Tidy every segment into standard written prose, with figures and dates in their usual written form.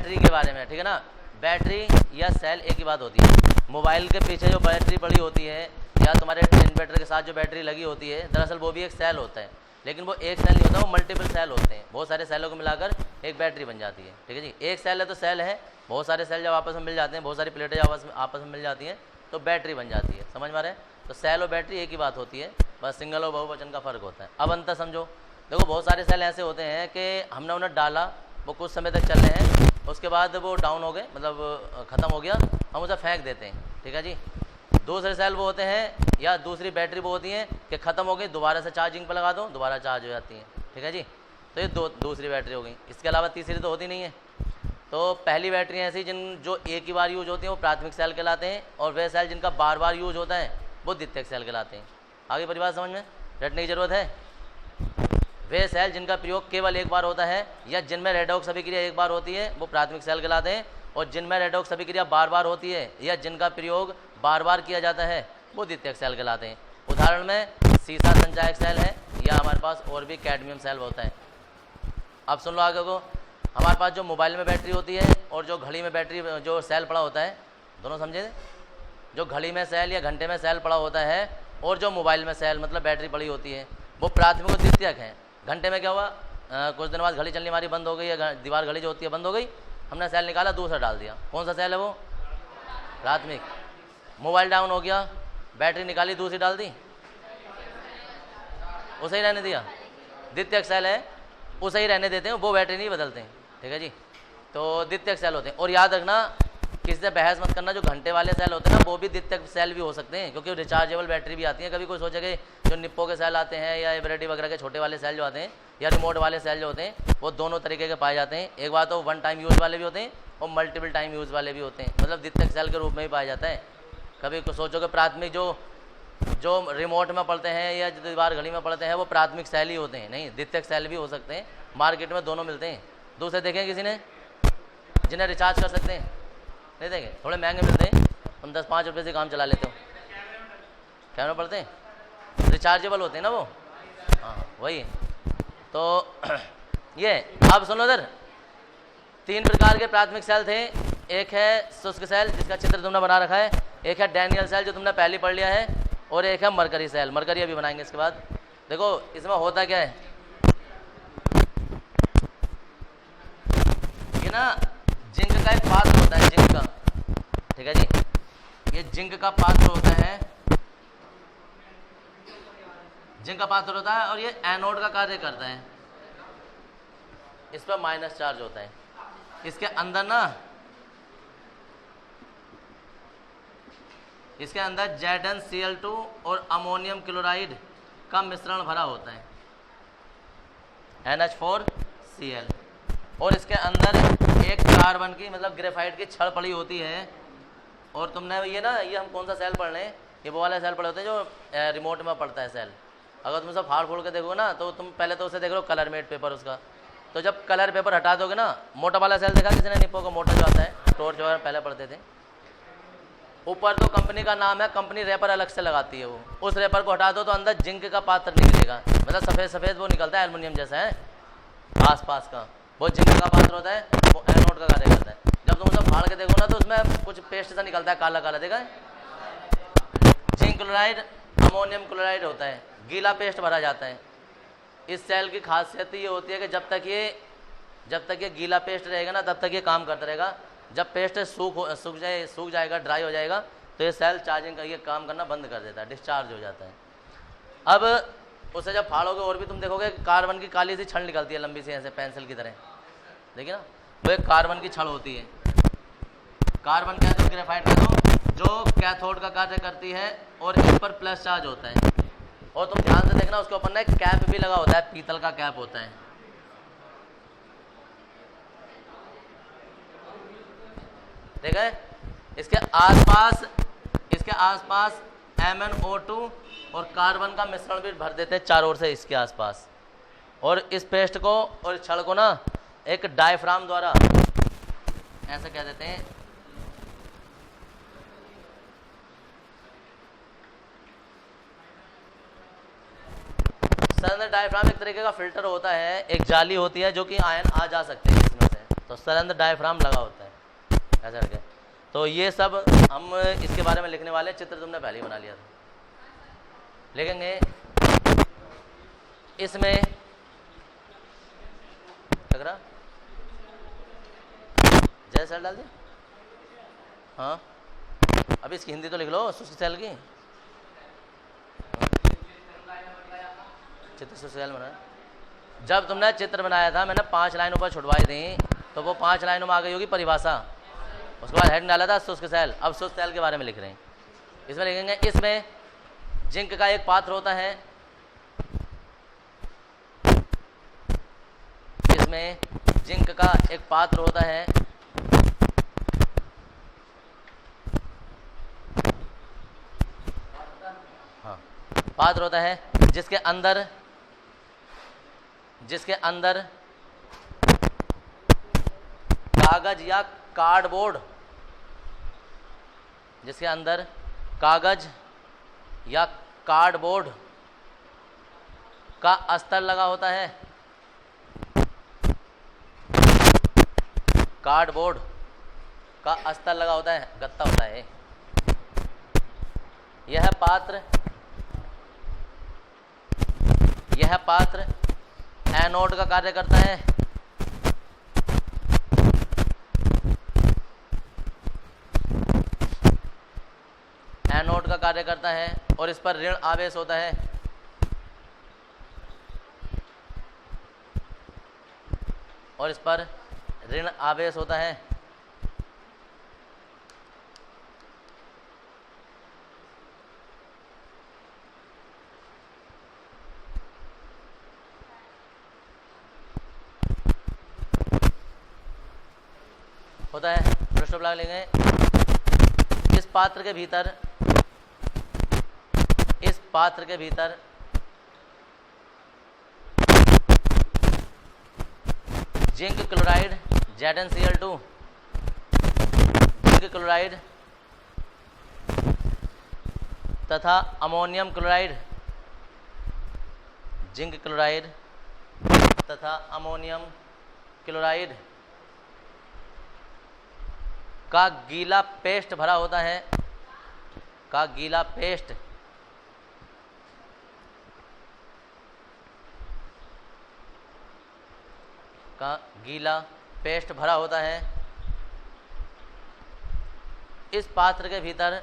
Battery के बारे में, ठीक है ना। बैटरी या सेल एक ही बात होती है। मोबाइल के पीछे जो बैटरी पड़ी होती है या तुम्हारे इन्वर्टर के साथ जो बैटरी लगी होती है, दरअसल वो भी एक सेल होता है, लेकिन वो एक सेल नहीं होता, वो मल्टीपल सेल होते हैं। बहुत सारे सेलों को मिलाकर एक बैटरी बन जाती है, ठीक है जी। एक सेल है तो सेल है, बहुत सारे सेल जब आपस में मिल जाते हैं, बहुत सारी प्लेटें जब आपस में मिल जाती हैं तो बैटरी बन जाती है। समझ में आ रहा है? तो सेल और बैटरी एक ही बात होती है, बस सिंगल और बहुवचन का फ़र्क होता है। अब अंतर समझो। देखो बहुत सारे सेल ऐसे होते हैं कि हमने उन्हें डाला, वो कुछ समय तक चल रहे हैं, उसके बाद वो डाउन हो गए, मतलब ख़त्म हो गया, हम उसे फेंक देते हैं, ठीक है जी। दूसरे सेल वो होते हैं या दूसरी बैटरी वो होती हैं कि ख़त्म हो गई, दोबारा से चार्जिंग पर लगा दो, दोबारा चार्ज हो जाती हैं, ठीक है जी। तो ये दूसरी बैटरी हो गई। इसके अलावा तीसरी तो होती नहीं है। तो पहली बैटरी ऐसी जो एक ही बार यूज होती हैं वो प्राथमिक सेल कहलाते हैं, और वे सेल जिनका बार बार यूज होता है वो द्वितीयक सेल कहलाते हैं। आगे परिवार समझ में रटने की जरूरत है। वे सेल जिनका प्रयोग केवल एक बार होता है या जिनमें रेडॉक्स अभिक्रिया एक बार होती है वो प्राथमिक सेल कहलाते हैं, और जिनमें रेडॉक्स अभिक्रिया बार बार होती है या जिनका प्रयोग बार बार किया जाता है वो द्वितीयक सेल कहलाते हैं। उदाहरण में सीसा संचायक सेल है, या हमारे पास और भी कैडमियम सेल होता है। अब सुन लो आगे को। हमारे पास जो मोबाइल में बैटरी होती है और जो घड़ी में बैटरी जो सेल पड़ा होता है, दोनों समझे? जो घड़ी में सेल या घंटे में सेल पड़ा होता है और जो मोबाइल में सेल मतलब बैटरी पड़ी होती है वो प्राथमिक और द्वितीयक है। घंटे में क्या हुआ, कुछ दिन बाद घड़ी चलनी हमारी बंद हो गई, या दीवार घड़ी जो होती है बंद हो गई, हमने सेल निकाला, दूसरा डाल दिया। कौन सा सेल है वो? प्राथमिक। मोबाइल डाउन हो गया, बैटरी निकाली, दूसरी डाल दी, उसे ही रहने दिया, द्वितीयक सेल है, उसे ही रहने देते हैं, वो बैटरी नहीं बदलते हैं, ठीक है जी। तो द्वितीयक सेल होते हैं। और याद रखना, किसी से बहस मत करना, जो घंटे वाले सेल होते हैं ना वो भी द्वितीयक सेल भी हो सकते हैं, क्योंकि रिचार्जेबल बैटरी भी आती है। कभी कोई सोचे कि जो निप्पो के सेल आते हैं या एवरेडी वगैरह के छोटे वाले सेल जो आते हैं या रिमोट वाले सेल जो होते हैं वो दोनों तरीके के पाए जाते हैं। एक बात तो वन टाइम यूज़ वाले भी होते हैं और मल्टीपल टाइम यूज़ वाले भी होते हैं, मतलब द्वितीयक सेल के रूप में भी पाया जाता है। कभी सोचो कि प्राथमिक जो रिमोट में पड़ते हैं या जो दीवार घड़ी में पड़ते हैं वो प्राथमिक सेल ही होते हैं, नहीं, द्वितीयक सेल भी हो सकते हैं। मार्केट में दोनों मिलते हैं। दूसरे देखें किसी ने जिन्हें रिचार्ज कर सकते हैं? नहीं देखें, थोड़े महंगे मिलते हैं, हम 10-5 रुपये से काम चला लेते हो। कैमरे पड़ते हैं, रिचार्जेबल होते हैं ना वो, हाँ वही। तो ये आप सुनो इधर, 3 प्रकार के प्राथमिक सेल थे। एक है शुष्क सेल जिसका चित्र तुमने बना रखा है, एक है डैनियल सेल जो तुमने पहले पढ़ लिया है, और एक है मरकरी सेल। मरकरी अभी बनाएंगे इसके बाद। देखो इसमें होता क्या है, ये ना जिंक का एक पात्र होता है, जिंक का, ठीक है जी। ये जिंक का पात्र होता है, जिंक का पात्र होता है, और ये एनोड का कार्य करता है। इस पर माइनस चार्ज होता है। इसके अंदर ना, इसके अंदर ZnCl2 और अमोनियम क्लोराइड का मिश्रण भरा होता है, NH4Cl। और इसके अंदर एक कार्बन की मतलब ग्रेफाइट की छड़ पड़ी होती है। और तुमने ये ना, ये हम कौन सा सेल पढ़ रहे हैं, ये वो वाले सेल पड़े होते हैं जो रिमोट में पड़ता है सेल। अगर तुम सब फाड़ फोड़ के देखो ना तो तुम पहले तो उसे देख लो कलर मेट पेपर उसका, तो जब कलर पेपर हटा दोगे ना, मोटा वाला सेल देखा किसी ने? निप्पो का मोटा जो आता है, टॉर्च वगैरह पहले पढ़ते थे। ऊपर तो कंपनी का नाम है, कंपनी रेपर अलग से लगाती है, वो उस रेपर को हटा दो तो अंदर जिंक का पात्र निकलेगा, मतलब सफ़ेद सफ़ेद वो निकलता है, एल्युमिनियम जैसा है आसपास का, वो जिंक का पात्र होता है, वो एनोड का कार्य करता है। जब तुम उसे फाड़ के देखो ना तो उसमें कुछ पेस्ट सा निकलता है, काला काला, देखा है? जिंक क्लोराइड अमोनियम क्लोराइड होता है, गीला पेस्ट भरा जाता है। इस सेल की खासियत ये होती है कि जब तक ये गीला पेस्ट रहेगा ना तब तक ये काम करता रहेगा। जब पेस्ट सूख जाएगा, ड्राई हो जाएगा, तो ये सेल चार्जिंग का ये काम करना बंद कर देता है, डिस्चार्ज हो जाता है। अब उसे जब फाड़ोगे और भी तुम देखोगे कार्बन की काली सी छड़ निकलती है, लंबी सी ऐसे पेंसिल की तरह, देखिए ना, वो एक कार्बन की छड़ होती है। कार्बन कैथोड, ग्रेफाइट कैथोड, जो कैथोड का कार्य करती है और इस पर प्लस चार्ज होता है। और तुम ध्यान से देखना उसके ऊपर ना एक कैप भी लगा होता है, पीतल का कैप होता है, देखा है? इसके आसपास MnO2 और कार्बन का मिश्रण भी भर देते हैं चारों ओर से इसके आसपास। और इस पेस्ट को और इस छड़ को ना एक डायफ्राम द्वारा ऐसे कह देते हैं, डायफ्राम एक तरीके का फिल्टर होता है, एक जाली होती है जो कि आयन आ जा सकते हैं इसमें से, तो सरंध्र डायफ्राम लगा होता है ऐसा करके। तो ये सब हम इसके बारे में लिखने वाले, चित्र तुमने पहले ही बना लिया था। लिखेंगे इसमें लग रहा जय सेल डाल दिया। हाँ अब इसकी हिंदी तो लिख लो शुष्क सेल की। चित्र शुष्क सेल बनाया। जब तुमने चित्र बनाया था मैंने 5 लाइन ऊपर छुड़वाई थी, तो वो 5 लाइनों में आ गई होगी परिभाषा। उसके बाद हेड डाला था शुष्क सेल। अब शुष्क सेल के बारे में लिख रहे हैं। इसमें लिखेंगे इसमें जिंक का एक पात्र होता है, इसमें जिंक का एक पात्र होता है, हाँ पात्र होता है जिसके अंदर कागज या कार्डबोर्ड, जिसके अंदर कागज या कार्डबोर्ड का अस्तर लगा होता है, कार्डबोर्ड का अस्तर लगा होता है, गत्ता होता है। यह पात्र एनोड का कार्य करता है, एनोड का कार्य करता है और इस पर ऋण आवेश होता है, और इस पर ऋण आवेश होता है। होता है पृष्ठ लगा लेंगे। इस पात्र के भीतर zinc chloride ZnCl2, zinc chloride तथा अमोनियम क्लोराइड, जिंक क्लोराइड तथा अमोनियम क्लोराइड का गीला पेस्ट भरा होता है, का गीला पेस्ट भरा होता है। इस पात्र के भीतर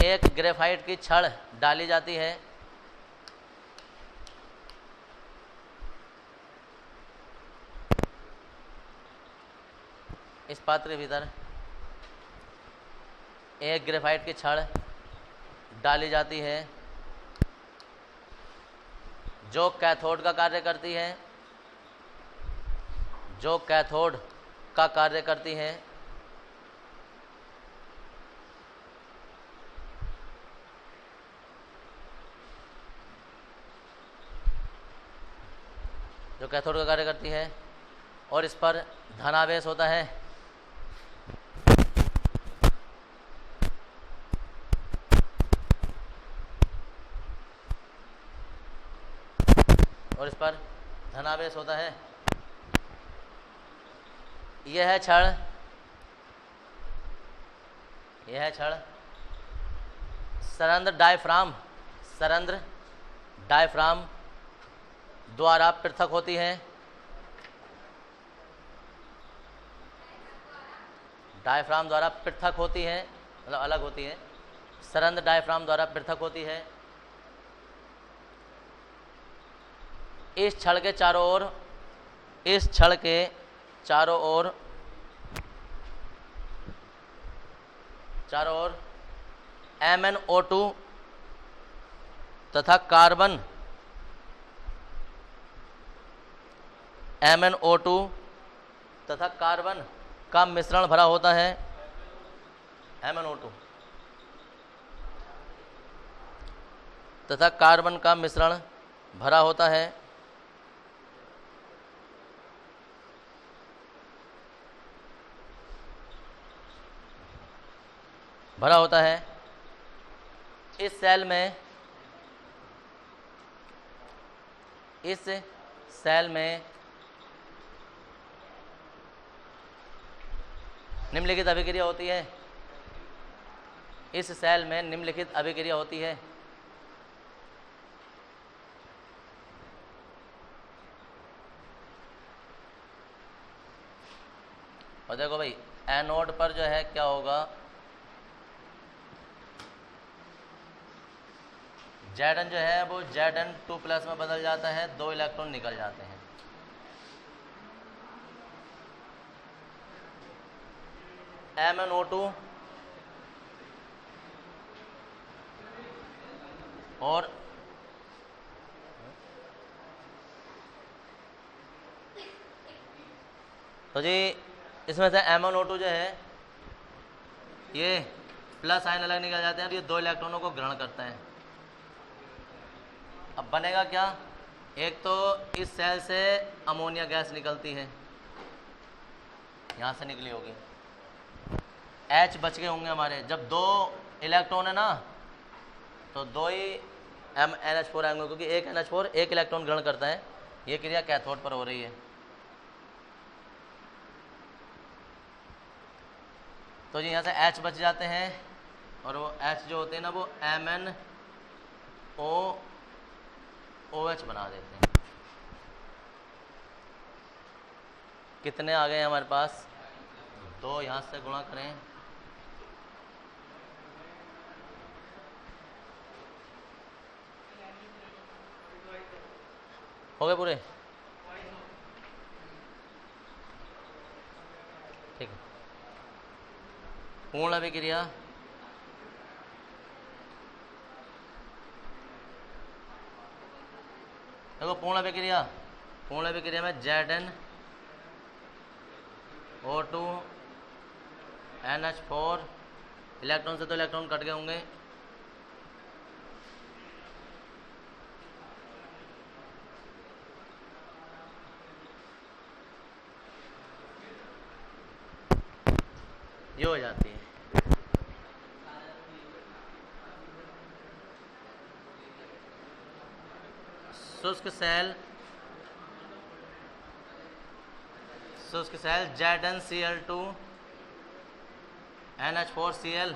एक ग्रेफाइट की छड़ डाली जाती है, इस पात्र के भीतर एक ग्रेफाइट की छड़ डाली जाती है जो कैथोड का कार्य करती है, जो कैथोड का कार्य करती है। जो कैथोड का कार्य करती है और इस पर धनावेश होता है। और इस पर धनावेश होता है। यह छड़ सरंध्र डायफ्राम द्वारा पृथक होती है। डायफ्राम द्वारा पृथक होती है, मतलब अलग होती है। सरंध्र डायफ्राम द्वारा पृथक होती है। इस छड़ के चारों ओर MnO2 तथा कार्बन का मिश्रण भरा होता है। MnO2 तथा कार्बन का मिश्रण भरा होता है। इस सेल में इस सेल में निम्नलिखित अभिक्रिया होती है। इस सेल में निम्नलिखित अभिक्रिया होती है। और देखो भाई एनोड पर जो है क्या होगा, Zn जो है वो Zn2+ में बदल जाता है, 2 इलेक्ट्रॉन निकल जाते हैं। MnO2 और तो जी इसमें से MnO2 जो है ये प्लस आयन अलग निकल जाते हैं और ये 2 इलेक्ट्रॉनों को ग्रहण करता है। अब बनेगा क्या, एक तो इस सेल से अमोनिया गैस निकलती है, यहाँ से निकली होगी, H बच गए होंगे हमारे। जब 2 इलेक्ट्रॉन है ना तो 2 ही NH4 आएंगे, क्योंकि एक NH4 1 इलेक्ट्रॉन ग्रहण करता है। ये क्रिया कैथोड पर हो रही है। तो जी यहाँ से H बच जाते हैं और वो H जो होते हैं ना वो MnOOH बना देते हैं। कितने आ गए हमारे पास, 2 यहाँ से गुणा करें, हो गए पूरे, ठीक है। पूर्ण अभिक्रिया देखो, पूर्ण अभिक्रिया में ZnO2 NH4 इलेक्ट्रॉन से तो इलेक्ट्रॉन कट गए होंगे, ये हो जाती है। शुष्क सेल ZnCl2 NH4Cl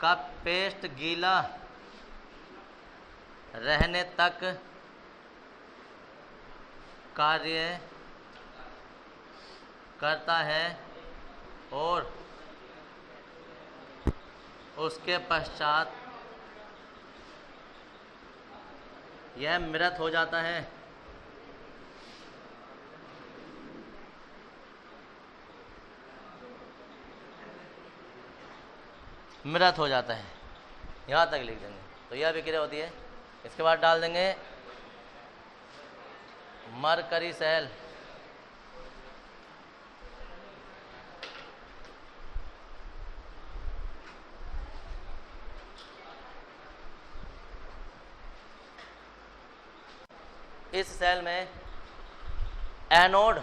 का पेस्ट गीला रहने तक कार्य करता है और उसके पश्चात यह मृत हो जाता है। मृत हो जाता है, यहाँ तक लिख देंगे। तो यह अभिक्रिया होती है। इसके बाद डाल देंगे मरकरी सेल। इस सेल में एनोड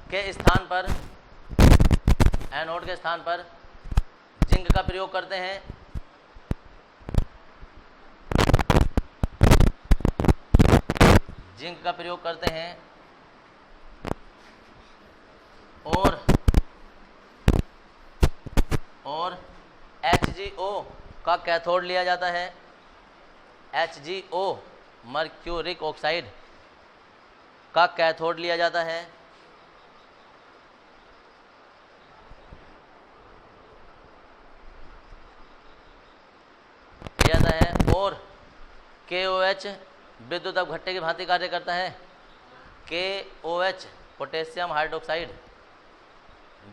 के स्थान पर जिंक का प्रयोग करते हैं। जिंक का प्रयोग करते हैं और HgO का कैथोड लिया जाता है। HgO मर्क्यूरिक ऑक्साइड का कैथोड लिया जाता है। और KOH विद्युत अपघट्य की भांति कार्य करता है। KOH पोटेशियम हाइड्रोक्साइड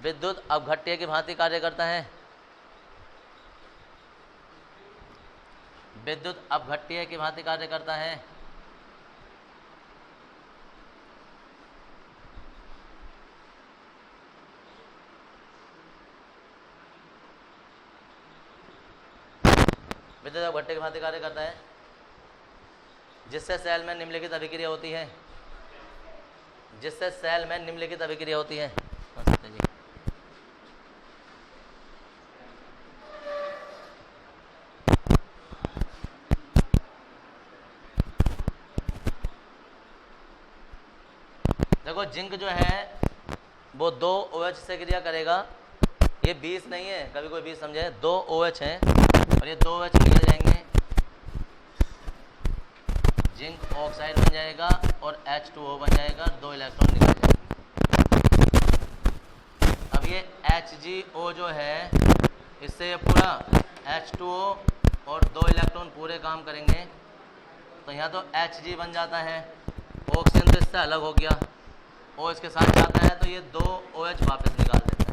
विद्युत अपघट्य की भांति कार्य करता है। विद्युत अपघट्य की भांति कार्य करता है। विद्युत अपघट्य की भांति कार्य करता है, जिससे सेल में निम्नलिखित अभिक्रिया होती है। देखो जिंक जो है वो 2 OH से क्रिया करेगा, ये 20 नहीं है, कभी कोई 20 समझे, 2 OH हैं और ये 2 OH निकल जाएंगे, जिंक ऑक्साइड बन जाएगा और H2O बन जाएगा, 2 इलेक्ट्रॉन निकल जाएंगे। अब ये HgO जो है इससे ये पूरा H2O और 2 इलेक्ट्रॉन पूरे काम करेंगे, तो यहाँ तो Hg बन जाता है, ऑक्सीजन तो इससे अलग हो गया, O इसके साथ जाता है तो ये 2 OH वापस निकाल देता है।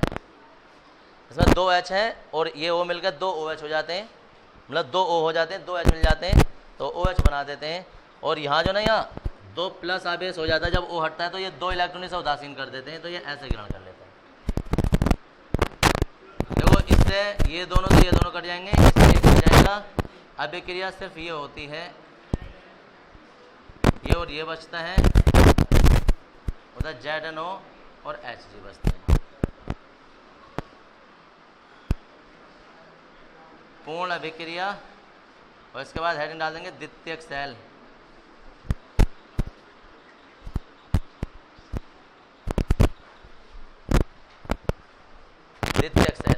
इसमें 2 H है और ये O मिलकर 2 OH हो जाते हैं, मतलब 2 O हो जाते हैं, 2 H मिल जाते हैं तो OH बना देते हैं। और यहाँ जो ना यहाँ 2 प्लस आवेश हो जाता है, जब O हटता है तो ये 2 इलेक्ट्रॉन से उदासीन कर देते हैं, तो ये ऐसे ग्रहण कर लेते हैं। देखो इससे ये दोनों से ये दोनों कट जाएंगे, इससे ये कट जाएगा। अभिक्रिया सिर्फ ये होती है, ये और ये बचता है, उधर ZnO और Hg बचते हैं। पूर्ण अभिक्रिया, और इसके बाद हेडिंग डाल देंगे द्वितीयक सेल। द्वितीयक सेल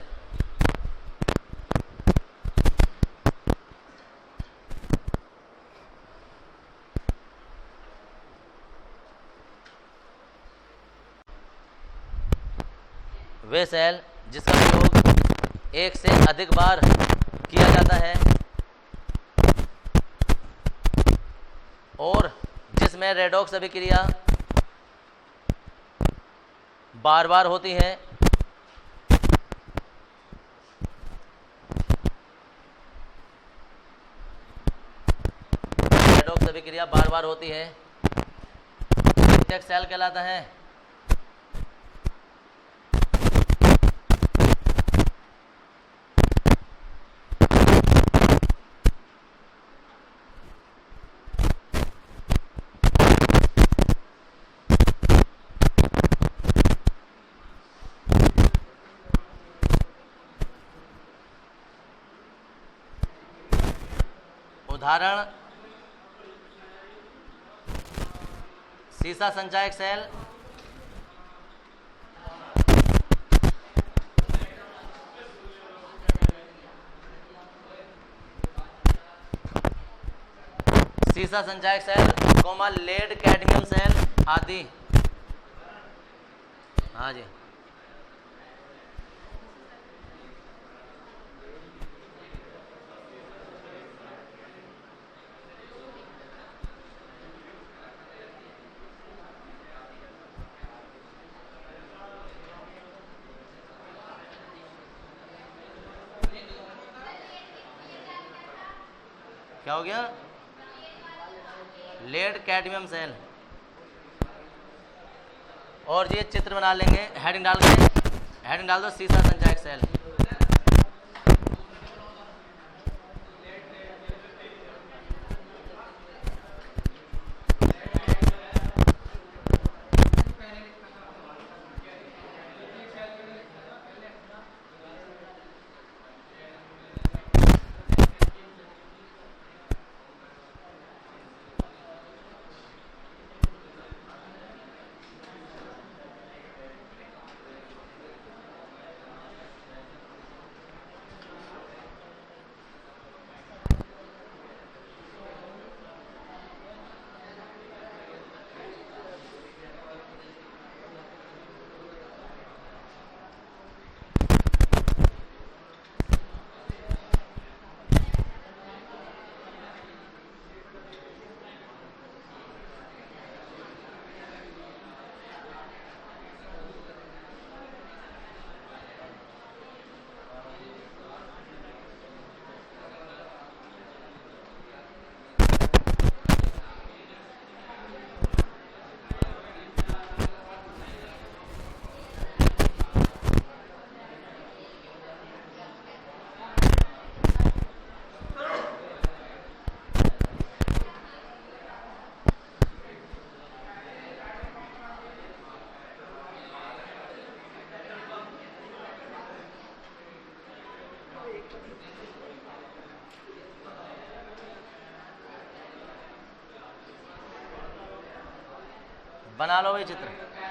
वे सेल जिसका प्रयोग एक से अधिक बार किया जाता है और जिसमें रेडॉक्स अभिक्रिया बार बार होती है। रेडॉक्स अभिक्रिया बार बार होती है, द्वितीयक सेल कहलाता है। उदाहरण सीसा संचायक सेल, सीसा संचायक सेल, लेड कैडमियम सेल आदि। हाँ जी, क्या हो गया? Lead cadmium cell. और ये चित्र बना लेंगे, हेडिंग डाल के, हेडिंग डाल दो सीसा संचायक सेल। बना लो भाई चित्र।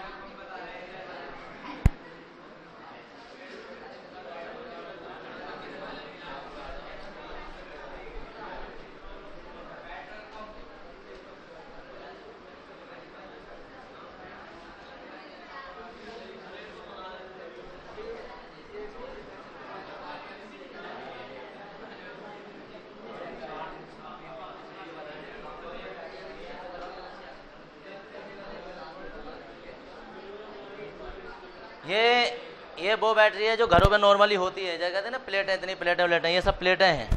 ये वो बैटरी है जो घरों में नॉर्मली होती है, जैसे कहते हैं ना प्लेटें, इतनी प्लेटें, ये सब प्लेटें हैं,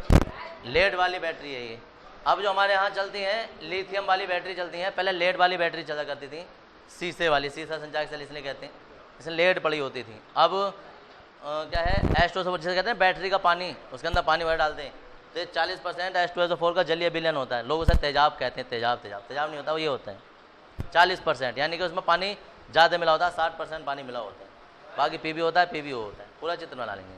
लेड वाली बैटरी है ये। अब जो हमारे यहाँ चलती हैं लिथियम वाली बैटरी चलती हैं, पहले लेड वाली बैटरी चला करती थी, शीशे वाली, शीशा संचायक सेल इसलिए कहते हैं, इसमें लेड पड़ी होती थी। अब क्या है H2SO4, जिसे कहते हैं बैटरी का पानी, उसके अंदर पानी भर डालते हैं तो ये 40% H2SO4 का जलीय विलयन होता है। लोग उसे तेजाब कहते हैं, तेजाब नहीं होता, वो ये होता है 40%, यानी कि उसमें पानी ज़्यादा मिला होता है, 60% पानी मिला होता है, बाकी PB होता है, PBO होता है। पूरा चित्र बना लेंगे।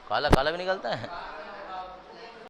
काला काला भी निकलता है।